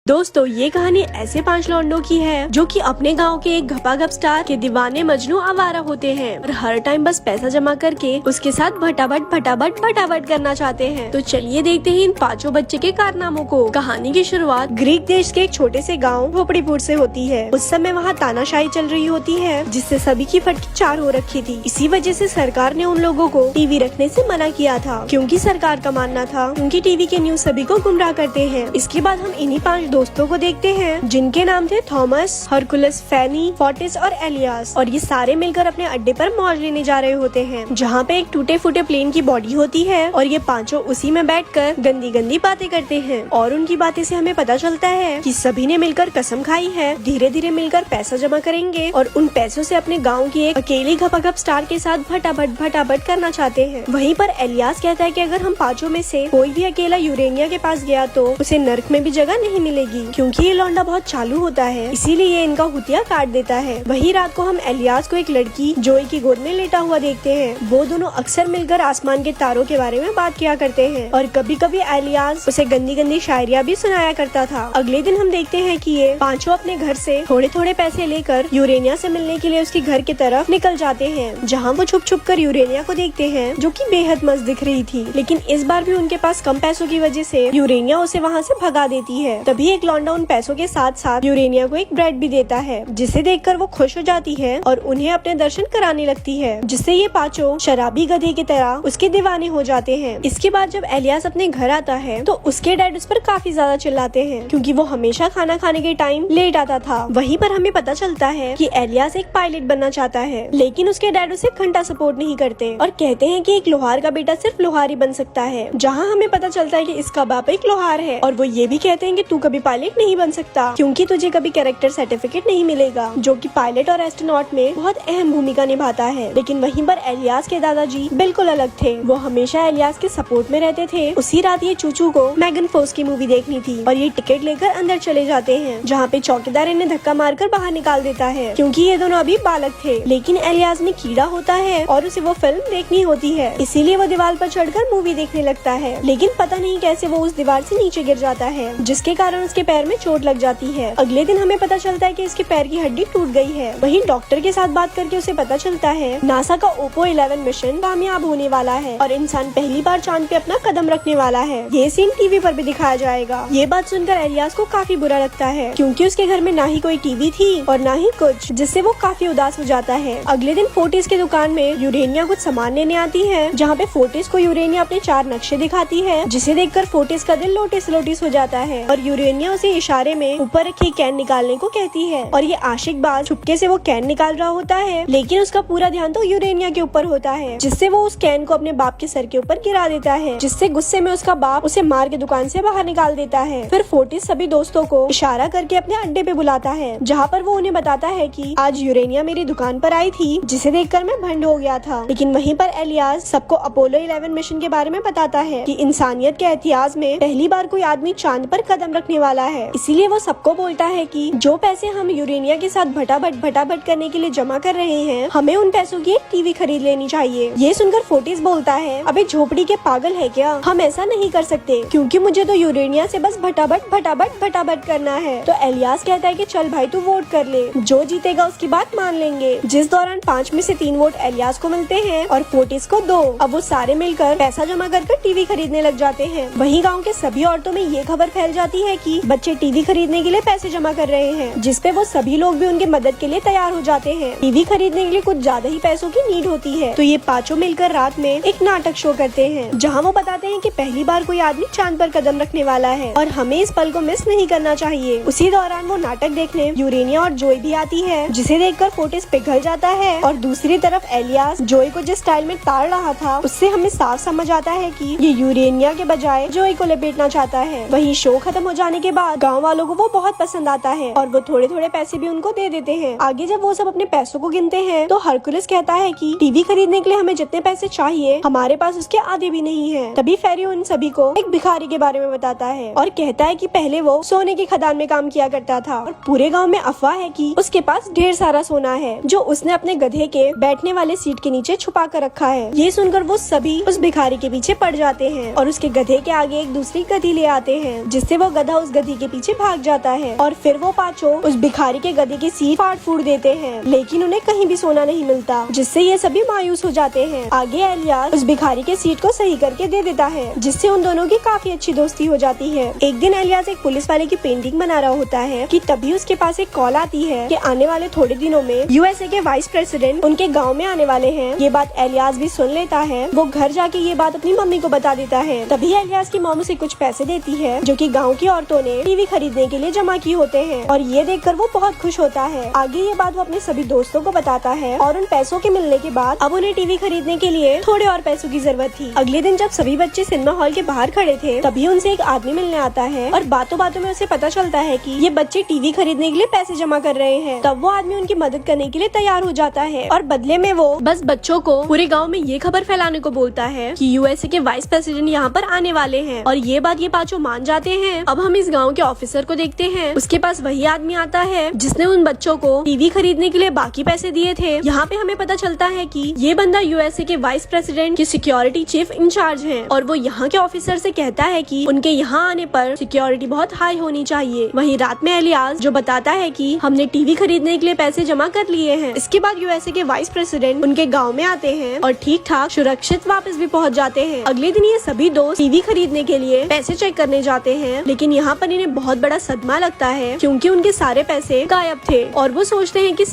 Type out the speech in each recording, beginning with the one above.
दोस्तों ये कहानी ऐसे 5 लौंडों की है जो कि अपने गांव के एक घपाघप स्टार के दीवाने मजनू आवारा होते हैं और हर टाइम बस पैसा जमा करके उसके साथ भटाभट करना चाहते हैं। तो चलिए देखते हैं इन 5 बच्चे के कारनामों को। कहानी की शुरुआत ग्रीक देश के एक छोटे से गाँव झोपड़ीपुर से होती है। उस समय वहाँ तानाशाही चल रही होती है जिससे सभी की फटकी 4 हो रखी थी। इसी वजह से सरकार ने उन लोगों को टीवी रखने से मना किया था, क्योंकि सरकार का मानना था उनकी टीवी के न्यूज सभी को गुमराह करते हैं। इसके बाद हम इन्हीं 5 दोस्तों को देखते हैं जिनके नाम थे थॉमस, हरकुलस, फैनी, फोर्टिस और एलियास। और ये सारे मिलकर अपने अड्डे पर मौज लेने जा रहे होते हैं, जहाँ पे एक टूटे फूटे प्लेन की बॉडी होती है और ये 5 उसी में बैठकर गंदी गंदी बातें करते हैं। और उनकी बातें से हमें पता चलता है कि सभी ने मिलकर कसम खाई है धीरे धीरे मिलकर पैसा जमा करेंगे और उन पैसों से अपने गाँव की एक अकेली घपाघप स्टार के साथ भटाभट करना चाहते हैं। वहीं पर एलियास कहता है कि अगर हम 5 में से कोई भी अकेला यूरेनिया के पास गया तो उसे नर्क में भी जगह नहीं मिलेगी, क्योंकि ये लौंडा बहुत चालू होता है, इसीलिए ये इनका हुतिया काट देता है। वही रात को हम एलियास को एक लड़की जोई की गोद में लेटा हुआ देखते हैं। वो दोनों अक्सर मिलकर आसमान के तारों के बारे में बात किया करते हैं और कभी कभी एलियास उसे गंदी गंदी शायरियाँ भी सुनाया करता था। अगले दिन हम देखते हैं कि ये 5 अपने घर से थोड़े थोड़े पैसे लेकर यूरेनिया से मिलने के लिए उसके घर की तरफ निकल जाते हैं, जहाँ वो छुप छुप कर यूरेनिया को देखते हैं जो कि बेहद मस्त दिख रही थी। लेकिन इस बार भी उनके पास कम पैसों की वजह से यूरेनिया उसे वहाँ से भगा देती है। तभी एक लौंडा उन पैसों के साथ साथ यूरेनिया को एक ब्रेड भी देता है, जिसे देखकर वो खुश हो जाती है और उन्हें अपने दर्शन कराने लगती है, जिससे ये 5 शराबी गधे की तरह उसके दीवाने हो जाते हैं। इसके बाद जब एलियास अपने घर आता है तो उसके डैड उस पर काफी ज्यादा चिल्लाते हैं, क्योंकि वो हमेशा खाना खाने के टाइम लेट आता था। वहीं पर हमें पता चलता है कि एलियास एक पायलट बनना चाहता है, लेकिन उसके डैड उसे घंटा सपोर्ट नहीं करते और कहते हैं कि एक लोहार का बेटा सिर्फ लोहार ही बन सकता है। जहाँ हमें पता चलता है कि इसका बाप एक लोहार है और वो ये भी कहते हैं कि तू कभी पायलट नहीं बन सकता, क्योंकि तुझे कभी कैरेक्टर सर्टिफिकेट नहीं मिलेगा, जो कि पायलट और एस्ट्रोनॉट में बहुत अहम भूमिका निभाता है। लेकिन वहीं पर एलियास के दादाजी बिल्कुल अलग थे। वो हमेशा एलियास के सपोर्ट में रहते थे। उसी रात ये चूचू को मैगन फोर्स की मूवी देखनी थी और ये टिकट लेकर अंदर चले जाते हैं, जहाँ पे चौकीदार इन्हें धक्का मारकर बाहर निकाल देता है, क्योंकि ये दोनों अभी बालक थे। लेकिन एलियास में कीड़ा होता है और उसे वो फिल्म देखनी होती है, इसीलिए वो दीवार पर चढ़कर मूवी देखने लगता है। लेकिन पता नहीं कैसे वो उस दीवार से नीचे गिर जाता है, जिसके कारण उसके पैर में चोट लग जाती है। अगले दिन हमें पता चलता है कि इसके पैर की हड्डी टूट गई है। वहीं डॉक्टर के साथ बात करके उसे पता चलता है नासा का ओपो 11 मिशन कामयाब होने वाला है और इंसान पहली बार चांद पे अपना कदम रखने वाला है। ये सीन टीवी पर भी दिखाया जाएगा। ये बात सुनकर एलियास को काफी बुरा लगता है, क्योंकि उसके घर में ना ही कोई टीवी थी और ना ही कुछ, जिससे वो काफी उदास हो जाता है। अगले दिन फोर्टिस की दुकान में यूरेनिया कुछ सामान लेने आती है, जहाँ पे फोर्टिस को यूरेनिया अपने 4 नक्शे दिखाती है, जिसे देखकर फोर्टिस का दिल लोटिस लोटिस हो जाता है और यूरेनिया उसे इशारे में ऊपर रखी कैन निकालने को कहती है। और ये आशिक बाज छुपके से वो कैन निकाल रहा होता है, लेकिन उसका पूरा ध्यान तो यूरेनिया के ऊपर होता है, जिससे वो उस कैन को अपने बाप के सर के ऊपर गिरा देता है, जिससे गुस्से में उसका बाप उसे मार के दुकान से बाहर निकाल देता है। फिर फोर्टिस सभी दोस्तों को इशारा करके अपने अड्डे पे बुलाता है, जहाँ पर वो उन्हें बताता है कि आज यूरेनिया मेरी दुकान पर आई थी, जिसे देखकर मैं भंड हो गया था। लेकिन वहीं पर एलियास सबको अपोलो 11 मिशन के बारे में बताता है कि इंसानियत के इतिहास में पहली बार कोई आदमी चांद पर कदम रखने वाला है। इसीलिए वो सबको बोलता है कि जो पैसे हम यूरेनिया के साथ भटाभट करने के लिए जमा कर रहे हैं, हमें उन पैसों की एक टीवी खरीद लेनी चाहिए। ये सुनकर फोर्टिस बोलता है, अबे झोपड़ी के पागल है क्या, हम ऐसा नहीं कर सकते, क्योंकि मुझे तो यूरेनिया से बस भटाभट करना है। तो एलियास कहता है कि चल भाई तू वोट कर ले, जो जीतेगा उसकी बात मान लेंगे। जिस दौरान 5 में से 3 वोट एलियास को मिलते हैं और फोर्टिस को 2। अब वो सारे मिलकर पैसा जमा कर टीवी खरीदने लग जाते हैं। वहीं गाँव के सभी औरतों में ये खबर फैल जाती है कि बच्चे टीवी खरीदने के लिए पैसे जमा कर रहे हैं, जिसपे वो सभी लोग भी उनके मदद के लिए तैयार हो जाते हैं। टीवी खरीदने के लिए कुछ ज्यादा ही पैसों की नीड होती है, तो ये 5 मिलकर रात में एक नाटक शो करते हैं, जहाँ वो बताते हैं कि पहली बार कोई आदमी चांद पर कदम रखने वाला है और हमें इस पल को मिस नहीं करना चाहिए। उसी दौरान वो नाटक देखने यूरेनिया और जोई भी आती है, जिसे देखकर फोर्टिस पिघल जाता है और दूसरी तरफ एलियास जोई को जिस स्टाइल में ताड़ रहा था, उससे हमें साफ समझ आता है कि ये यूरेनिया के बजाय जोई को लपेटना चाहता है। वही शो खत्म हो जाने के बाद गाँव वालों को वो बहुत पसंद आता है और वो थोड़े थोड़े पैसे भी उनको दे देते हैं। आगे जब वो सब अपने पैसों को गिनते हैं तो हरकुलस कहता है कि टीवी खरीदने के लिए हमें जितने पैसे चाहिए हमारे पास उसके आधे भी नहीं है। तभी फेरी उन सभी को एक भिखारी के बारे में बताता है और कहता है कि पहले वो सोने की खदान में काम किया करता था और पूरे गाँव में अफवाह है कि उसके पास ढेर सारा सोना है, जो उसने अपने गधे के बैठने वाले सीट के नीचे छुपा कर रखा है। ये सुनकर वो सभी उस भिखारी के पीछे पड़ जाते हैं और उसके गधे के आगे एक दूसरी गधी ले आते हैं, जिससे वो गधा उस गधी के पीछे भाग जाता है और फिर वो पांचों उस भिखारी के गधे की सीट फाड़ फूड़ देते हैं, लेकिन उन्हें कहीं भी सोना नहीं मिलता, जिससे ये सभी मायूस हो जाते हैं। आगे एलियास उस भिखारी के सीट को सही करके दे देता है, जिससे उन दोनों की काफी अच्छी दोस्ती हो जाती है। एक दिन एलियास एक पुलिस वाले की पेंटिंग बना रहा होता है कि तभी उसके पास एक कॉल आती है कि आने वाले थोड़े दिनों में यूएसए के वाइस प्रेसिडेंट उनके गाँव में आने वाले हैं। ये बात एलियास भी सुन लेता है। वो घर जाके ये बात अपनी मम्मी को बता देता है। तभी एलियास की मॉम उसे कुछ पैसे देती है जो कि गांव की औरतों ने टीवी खरीदने के लिए जमा किए होते हैं, और ये देखकर वो बहुत खुश होता है। आगे ये बात वो अपने सभी दोस्तों को बताता है और उन पैसों के मिलने के बाद अब उन्हें टीवी खरीदने के लिए थोड़े और पैसों की जरूरत थी। अगले दिन जब सभी बच्चे सिनेमा हॉल के बाहर खड़े थे तभी उनसे एक आदमी मिलने आता है और बातों बातों में उसे पता चलता है कि ये बच्चे टीवी खरीदने के लिए पैसे जमा कर रहे हैं। तब वो आदमी उनकी मदद करने के लिए तैयार हो जाता है और बदले में वो बस बच्चों को पूरे गाँव में ये खबर फैलाने को बोलता है कि यूएसए के वाइस प्रेसिडेंट यहाँ पर आने वाले हैं, और ये बात ये पांचों मान जाते हैं। अब हम इस गांव के ऑफिसर को देखते हैं। उसके पास वही आदमी आता है जिसने उन बच्चों को टीवी खरीदने के लिए बाकी पैसे दिए थे। यहाँ पे हमें पता चलता है कि ये बंदा यूएसए के वाइस प्रेसिडेंट की सिक्योरिटी चीफ इंचार्ज है, और वो यहाँ के ऑफिसर से कहता है कि उनके यहाँ आने पर सिक्योरिटी बहुत हाई होनी चाहिए। वहीं रात में एलियास जो बताता है कि हमने टीवी खरीदने के लिए पैसे जमा कर लिए हैं। इसके बाद यूएसए के वाइस प्रेसिडेंट उनके गाँव में आते हैं और ठीक ठाक सुरक्षित वापस भी पहुँच जाते हैं। अगले दिन ये सभी दोस्त टीवी खरीदने के लिए पैसे चेक करने जाते हैं, लेकिन यहाँ पर इन्हें बहुत बड़ा सदमा लगता है क्योंकि उनके सारे पैसे गायब थे, और वो सोचते हैं कि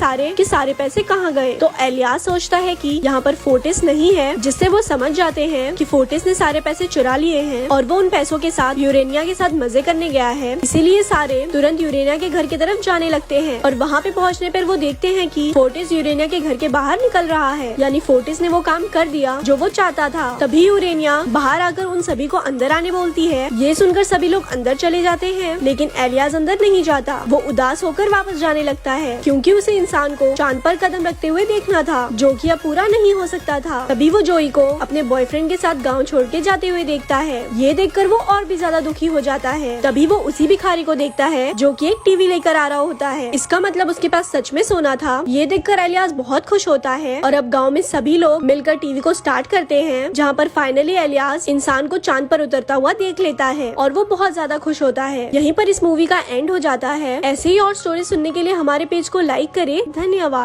सारे पैसे कहाँ गए। तो एलियास सोचता है कि यहाँ पर फोर्टिस नहीं है, जिससे वो समझ जाते हैं कि फोर्टिस ने सारे पैसे चुरा लिए हैं और वो उन पैसों के साथ यूरेनिया के साथ मजे करने गया है। इसीलिए सारे तुरंत यूरेनिया के घर की तरफ जाने लगते हैं, और वहाँ पे पहुँचने पर वो देखते हैं कि फोर्टिस यूरेनिया के घर के बाहर निकल रहा है, यानी फोर्टिस ने वो काम कर दिया जो वो चाहता था। तभी यूरेनिया बाहर आकर उन सभी को अंदर आने बोलती है। ये सुनकर सभी लोग अंदर चले जाते हैं, लेकिन एलियास अंदर नहीं जाता। वो उदास होकर वापस जाने लगता है क्योंकि उसे इंसान को चांद पर कदम रखते हुए देखना था, जो कि अब पूरा नहीं हो सकता था। तभी वो जोई को अपने बॉयफ्रेंड के साथ गांव छोड़ के जाते हुए देखता है। ये देखकर वो और भी ज्यादा दुखी हो जाता है। तभी वो उसी भिखारी को देखता है जो कि एक टीवी लेकर आ रहा होता है। इसका मतलब उसके पास सच में सोना था। ये देखकर एलियास बहुत खुश होता है, और अब गाँव में सभी लोग मिलकर टीवी को स्टार्ट करते हैं, जहाँ पर फाइनली एलियास इंसान को चांद पर उतरता हुआ देख लेता है और वो बहुत ज्यादा खुश होता है। यहीं पर इस मूवी का एंड हो जाता है। ऐसे ही और स्टोरी सुनने के लिए हमारे पेज को लाइक करें। धन्यवाद।